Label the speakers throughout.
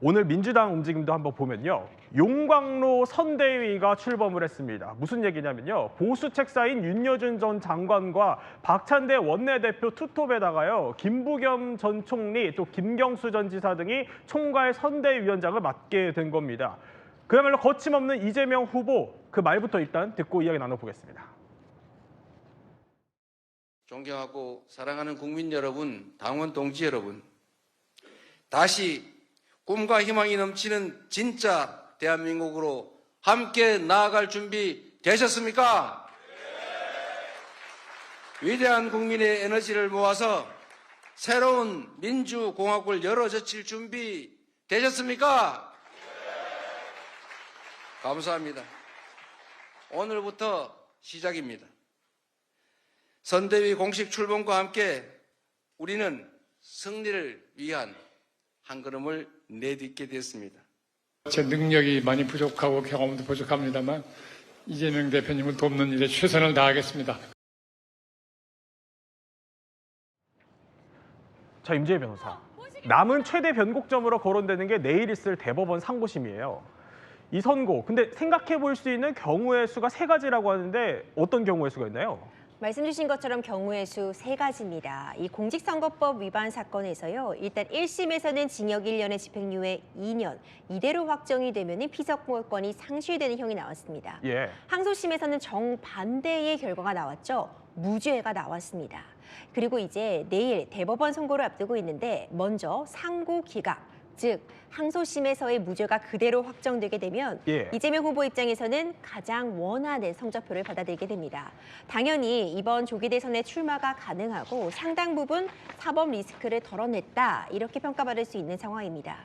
Speaker 1: 오늘 민주당 움직임도 한번 보면요. 용광로 선대위가 출범을 했습니다. 무슨 얘기냐면요. 보수 책사인 윤여준 전 장관과 박찬대 원내대표 투톱에다가요. 김부겸 전 총리 또 김경수 전 지사 등이 총괄 선대위원장을 맡게 된 겁니다. 그야말로 거침없는 이재명 후보 그 말부터 일단 듣고 이야기 나눠보겠습니다.
Speaker 2: 존경하고 사랑하는 국민 여러분, 당원 동지 여러분, 다시 꿈과 희망이 넘치는 진짜 대한민국으로 함께 나아갈 준비 되셨습니까? 네. 위대한 국민의 에너지를 모아서 새로운 민주공화국을 열어젖힐 준비 되셨습니까? 네. 감사합니다. 오늘부터 시작입니다. 선대위 공식 출범과 함께 우리는 승리를 위한 한 걸음을 내딛게 됐습니다.
Speaker 3: 제 능력이 많이 부족하고 경험도 부족합니다만 이재명 대표님을 돕는 일에 최선을 다하겠습니다.
Speaker 1: 자, 임지혜 변호사. 남은 최대 변곡점으로 거론되는 게 내일 있을 대법원 상고심이에요. 이 선고, 근데 생각해 볼 수 있는 경우의 수가 3가지라고 하는데 어떤 경우의 수가 있나요?
Speaker 4: 말씀 주신 것처럼 경우의 수 3가지입니다. 이 공직선거법 위반 사건에서요. 일단 1심에서는 징역 1년에 집행유예 2년, 이대로 확정이 되면 피선거권이 상실되는 형이 나왔습니다.
Speaker 1: 예.
Speaker 4: 항소심에서는 정반대의 결과가 나왔죠. 무죄가 나왔습니다. 그리고 이제 내일 대법원 선고를 앞두고 있는데 먼저 상고 기각, 즉 항소심에서의 무죄가 그대로 확정되게 되면 이재명 후보 입장에서는 가장 원하는 성적표를 받아들이게 됩니다. 당연히 이번 조기 대선에 출마가 가능하고 상당 부분 사법 리스크를 덜어냈다 이렇게 평가받을 수 있는 상황입니다.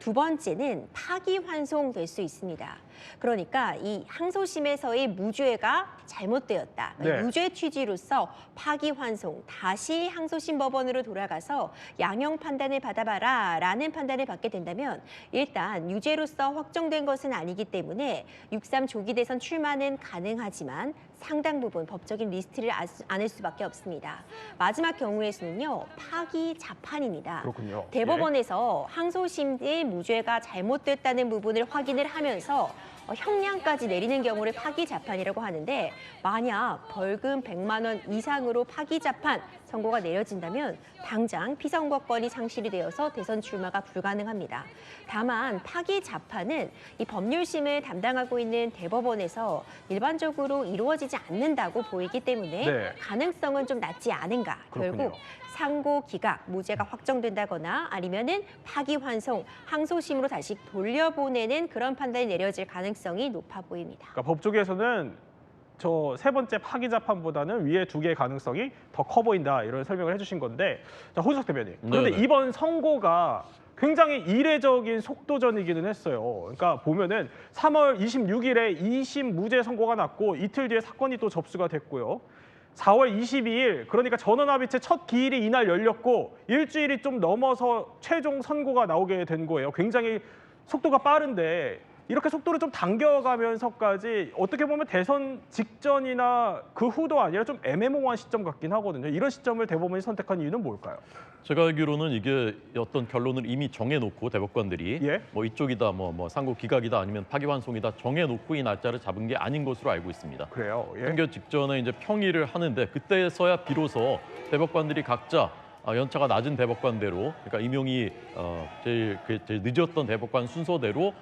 Speaker 4: 두 번째는 파기환송될 수 있습니다. 그러니까 이 항소심에서의 무죄가 잘못되었다.
Speaker 1: 네.
Speaker 4: 무죄 취지로서 파기환송, 다시 항소심 법원으로 돌아가서 양형 판단을 받아봐라 라는 판단을 받게 된다면 일단 유죄로서 확정된 것은 아니기 때문에 6.3 조기 대선 출마는 가능하지만 상당 부분 법적인 리스트를 안을 수밖에 없습니다. 마지막 경우의 수는요. 파기 자판입니다.
Speaker 1: 그렇군요.
Speaker 4: 대법원에서 항소심의 무죄가 잘못됐다는 부분을 확인을 하면서 형량까지 내리는 경우를 파기자판이라고 하는데 만약 벌금 100만 원 이상으로 파기자판 선고가 내려진다면 당장 피선거권이 상실이 되어서 대선 출마가 불가능합니다. 다만 파기자판은 이 법률심을 담당하고 있는 대법원에서 일반적으로 이루어지지 않는다고 보이기 때문에 가능성은 좀 낮지 않은가.
Speaker 1: 그렇군요.
Speaker 4: 결국 상고 기각, 무죄가 확정된다거나 아니면은 파기환송, 항소심으로 다시 돌려보내는 그런 판단이 내려질 가능성이 높아 보입니다.
Speaker 1: 그러니까 법조계에서는 저 3번째 파기자판보다는 위에 2개의 가능성이 더 커 보인다 이런 설명을 해주신 건데, 자, 호주석 대변인. 그런데
Speaker 5: 네네.
Speaker 1: 이번 선고가 굉장히 이례적인 속도전이기는 했어요. 그러니까 보면은 3월 26일에 2심 무죄 선고가 났고 이틀 뒤에 사건이 또 접수가 됐고요. 4월 22일, 그러니까 전원합의체 첫 기일이 이날 열렸고 일주일이 좀 넘어서 최종 선고가 나오게 된 거예요. 굉장히 속도가 빠른데 이렇게 속도를 좀 당겨가면서까지 어떻게 보면 대선 직전이나 그 후도 아니라 좀 애매모호한 시점 같긴 하거든요. 이런 시점을 대법원이 선택한 이유는 뭘까요?
Speaker 5: 제가 알기로는 이게 어떤 결론을 이미 정해놓고 대법관들이 뭐 이쪽이다, 뭐 상고 기각이다, 아니면 파기환송이다 정해놓고 이 날짜를 잡은 게 아닌 것으로 알고 있습니다.
Speaker 1: 그래요?
Speaker 5: 판결 직전에 이제 평의를 하는데 그때서야 비로소 대법관들이 각자 연차가 낮은 대법관대로, 그러니까 임용이 제일 늦었던 대법관 순서대로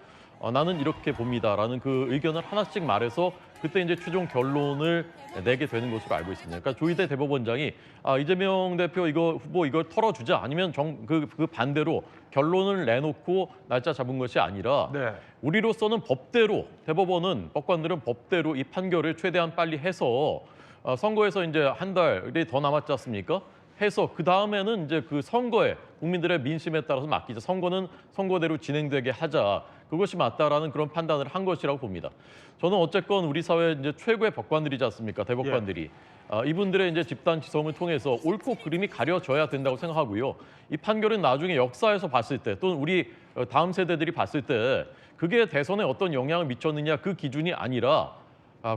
Speaker 5: 나는 이렇게 봅니다라는 그 의견을 하나씩 말해서 그때 이제 최종 결론을 내게 되는 것으로 알고 있습니다. 그러니까 조희대 대법원장이 이재명 대표 후보 이걸 털어주자, 아니면 그 반대로 결론을 내놓고 날짜 잡은 것이 아니라 우리로서는 법대로, 대법원은, 법관들은 법대로 이 판결을 최대한 빨리 해서 선거에서 이제 한 달이 더 남았지 않습니까? 해서 그 다음에는 이제 그 선거에 국민들의 민심에 따라서 맡기자, 선거는 선거대로 진행되게 하자, 그것이 맞다라는 그런 판단을 한 것이라고 봅니다. 저는 어쨌건 우리 사회 이제 최고의 법관들이지 않습니까, 대법관들이. 이분들의 이제 집단 지성을 통해서 옳고 그름이 가려져야 된다고 생각하고요. 이 판결은 나중에 역사에서 봤을 때, 또는 우리 다음 세대들이 봤을 때 그게 대선에 어떤 영향을 미쳤느냐, 그 기준이 아니라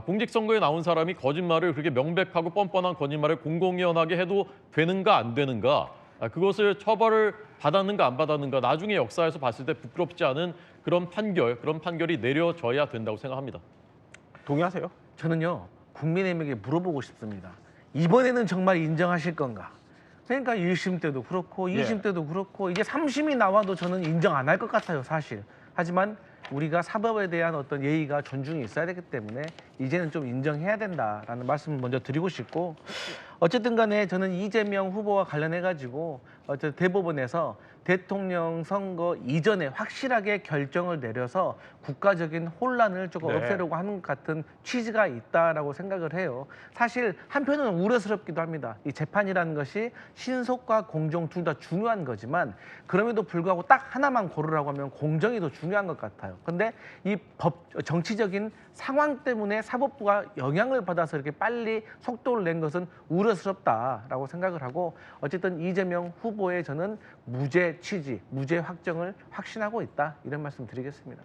Speaker 5: 공직선거에 나온 사람이 거짓말을 그렇게 명백하고 뻔뻔한 거짓말을 공공연하게 해도 되는가 안 되는가, 그것을 처벌을 받았는가 안 받았는가 나중에 역사에서 봤을 때 부끄럽지 않은 그런 판결이 내려져야 된다고 생각합니다.
Speaker 1: 동의하세요?
Speaker 6: 저는요, 국민의힘에게 물어보고 싶습니다. 이번에는 정말 인정하실 건가? 그러니까 1심 때도 그렇고 2심 때도 그렇고 이제 3심이 나와도 저는 인정 안 할 것 같아요, 사실. 하지만 우리가 사법에 대한 어떤 예의가 존중이 있어야 되기 때문에 이제는 좀 인정해야 된다라는 말씀을 먼저 드리고 싶고, 어쨌든 간에 저는 이재명 후보와 관련해 가지고 어쨌든 대법원에서 대통령 선거 이전에 확실하게 결정을 내려서 국가적인 혼란을 조금
Speaker 1: 네.
Speaker 6: 없애려고 하는 것 같은 취지가 있다라고 생각을 해요. 사실 한편으로는 우려스럽기도 합니다. 이 재판이라는 것이 신속과 공정 둘 다 중요한 거지만 그럼에도 불구하고 딱 하나만 고르라고 하면 공정이 더 중요한 것 같아요. 근데 이 정치적인 상황 때문에 사법부가 영향을 받아서 이렇게 빨리 속도를 낸 것은 우려스럽다라고 생각을 하고, 어쨌든 이재명 후보의 저는 무죄 취지, 무죄 확정을 확신하고 있다, 이런 말씀 드리겠습니다.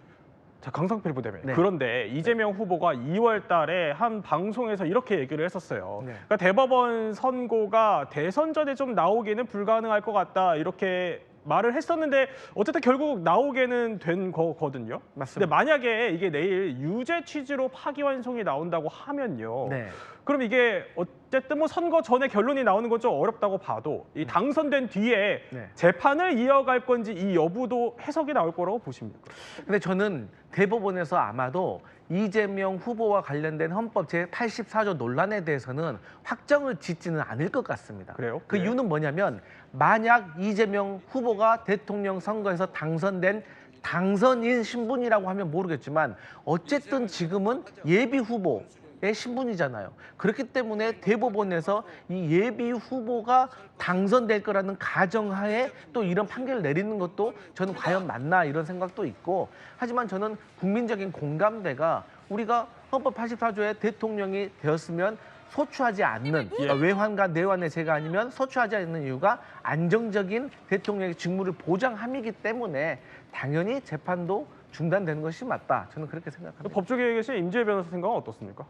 Speaker 1: 자, 강성필 부대변인.
Speaker 6: 네.
Speaker 1: 그런데 이재명 후보가 2월 달에 한 방송에서 이렇게 얘기를 했었어요.
Speaker 6: 네.
Speaker 1: 그러니까 대법원 선고가 대선 전에 좀 나오기는 불가능할 것 같다, 이렇게 말을 했었는데 어쨌든 결국 나오게는 된 거거든요.
Speaker 6: 맞습니다.
Speaker 1: 근데 만약에 이게 내일 유죄 취지로 파기환송이 나온다고 하면요.
Speaker 6: 네.
Speaker 1: 그럼 이게 어쨌든 뭐 선거 전에 결론이 나오는 건 좀 어렵다고 봐도 이 당선된 뒤에
Speaker 6: 네.
Speaker 1: 재판을 이어갈 건지 이 여부도 해석이 나올 거라고 보십니까?
Speaker 6: 근데 저는 대법원에서 아마도 이재명 후보와 관련된 헌법 제84조 논란에 대해서는 확정을 짓지는 않을 것 같습니다.
Speaker 1: 그래요?
Speaker 6: 그
Speaker 1: 네.
Speaker 6: 이유는 뭐냐면, 만약 이재명 후보가 대통령 선거에서 당선된 당선인 신분이라고 하면 모르겠지만 어쨌든 지금은 예비 후보의 신분이잖아요. 그렇기 때문에 대법원에서 이 예비 후보가 당선될 거라는 가정하에 또 이런 판결을 내리는 것도 저는 과연 맞나, 이런 생각도 있고, 하지만 저는 국민적인 공감대가 우리가 헌법 84조에 대통령이 되었으면 소추하지 않는, 그러니까 외환과 내환의 죄가 아니면 소추하지 않는 이유가 안정적인 대통령의 직무를 보장함이기 때문에 당연히 재판도 중단되는 것이 맞다, 저는 그렇게 생각합니다.
Speaker 1: 법조계에 계신 임지혜 변호사 생각은 어떻습니까?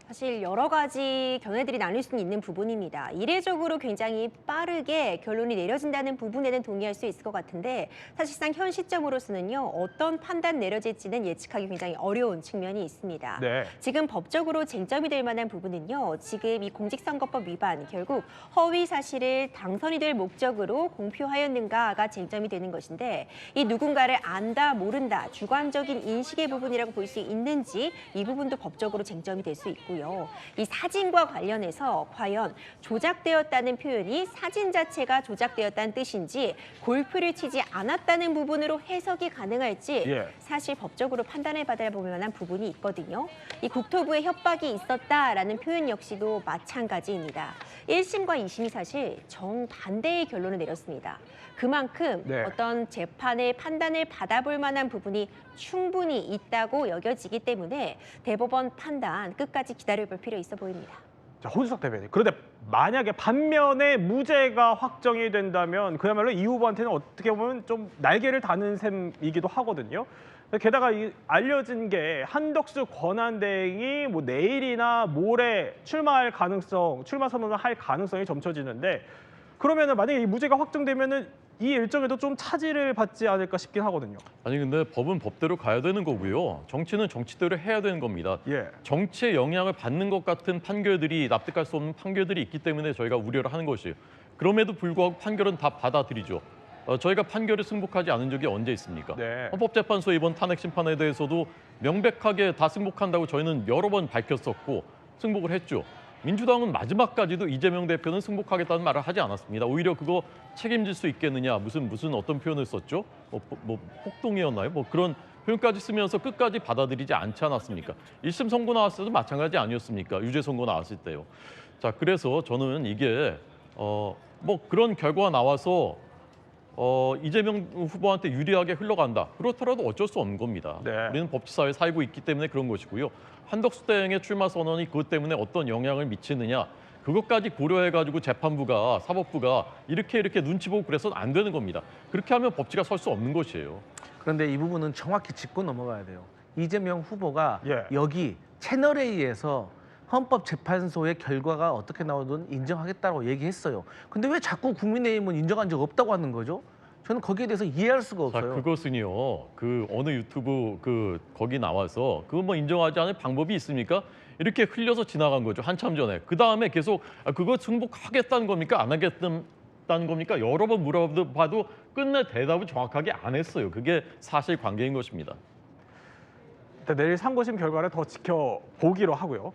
Speaker 4: 사실 여러 가지 견해들이 나눌 수는 있는 부분입니다. 이례적으로 굉장히 빠르게 결론이 내려진다는 부분에는 동의할 수 있을 것 같은데, 사실상 현 시점으로서는요, 어떤 판단 내려질지는 예측하기 굉장히 어려운 측면이 있습니다.
Speaker 1: 네.
Speaker 4: 지금 법적으로 쟁점이 될 만한 부분은요, 지금 이 공직선거법 위반, 결국 허위 사실을 당선이 될 목적으로 공표하였는가가 쟁점이 되는 것인데, 이 누군가를 안다 모른다 주관적인 인식의 부분이라고 볼 수 있는지, 이 부분도 법적으로 쟁점이 될 수 있고요. 이 사진과 관련해서 과연 조작되었다는 표현이 사진 자체가 조작되었다는 뜻인지 골프를 치지 않았다는 부분으로 해석이 가능할지 사실 법적으로 판단을 받아야 볼 만한 부분이 있거든요. 이 국토부에 협박이 있었다라는 표현 역시도 마찬가지입니다. 1심과 2심이 사실 정반대의 결론을 내렸습니다. 그만큼 어떤 재판의 판단을 받아볼 만한 부분이 충분히 있다고 여겨지기 때문에 대법원 판단 끝까지 기다려볼 필요 있어 보입니다.
Speaker 1: 자, 혼수석 대변인. 그런데 만약에 반면에 무죄가 확정이 된다면 그야말로 이 후보한테는 어떻게 보면 좀 날개를 다는 셈이기도 하거든요. 게다가 알려진 게 한덕수 권한대행이 뭐 내일이나 모레 출마 선언을 할 가능성이 점쳐지는데, 그러면은 만약에 이 무죄가 확정되면은 이 일정에도 좀 차질을 받지 않을까 싶긴 하거든요.
Speaker 5: 아니 근데 법은 법대로 가야 되는 거고요. 정치는 정치대로 해야 되는 겁니다. 정치의 영향을 받는 것 같은 판결들이, 납득할 수 없는 판결들이 있기 때문에 저희가 우려를 하는 것이에요. 그럼에도 불구하고 판결은 다 받아들이죠. 저희가 판결을 승복하지 않은 적이 언제 있습니까? 헌법재판소 이번 탄핵 심판에 대해서도 명백하게 다 승복한다고 저희는 여러 번 밝혔었고 승복을 했죠. 민주당은 마지막까지도 이재명 대표는 승복하겠다는 말을 하지 않았습니다. 오히려 그거 책임질 수 있겠느냐, 무슨 어떤 표현을 썼죠? 뭐 폭동이었나요? 뭐 그런 표현까지 쓰면서 끝까지 받아들이지 않지 않았습니까? 1심 선고 나왔을 때도 마찬가지 아니었습니까? 유죄 선고 나왔을 때요. 자, 그래서 저는 이게 뭐 그런 결과가 나와서 이재명 후보한테 유리하게 흘러간다. 그렇더라도 어쩔 수 없는 겁니다. 우리는 법치사회에 살고 있기 때문에 그런 것이고요. 한덕수 대행의 출마 선언이 그것 때문에 어떤 영향을 미치느냐, 그것까지 고려해가지고 재판부가, 사법부가 이렇게 눈치 보고 그래서는 안 되는 겁니다. 그렇게 하면 법치가 설 수 없는 것이에요.
Speaker 6: 그런데 이 부분은 정확히 짚고 넘어가야 돼요. 이재명 후보가 여기 채널A에서 헌법재판소의 결과가 어떻게 나오든 인정하겠다고 얘기했어요. 근데 왜 자꾸 국민의힘은 인정한 적 없다고 하는 거죠? 저는 거기에 대해서 이해할 수가
Speaker 5: 자,
Speaker 6: 없어요.
Speaker 5: 그것은요. 그 어느 유튜브 거기 나와서 그거 뭐 인정하지 않을 방법이 있습니까? 이렇게 흘려서 지나간 거죠. 한참 전에. 그다음에 계속 그거 승복하겠다는 겁니까? 안 하겠다는 겁니까? 여러 번 물어봐도 끝내 대답을 정확하게 안 했어요. 그게 사실관계인 것입니다.
Speaker 1: 일단 내일 상고심 결과를 더 지켜보기로 하고요.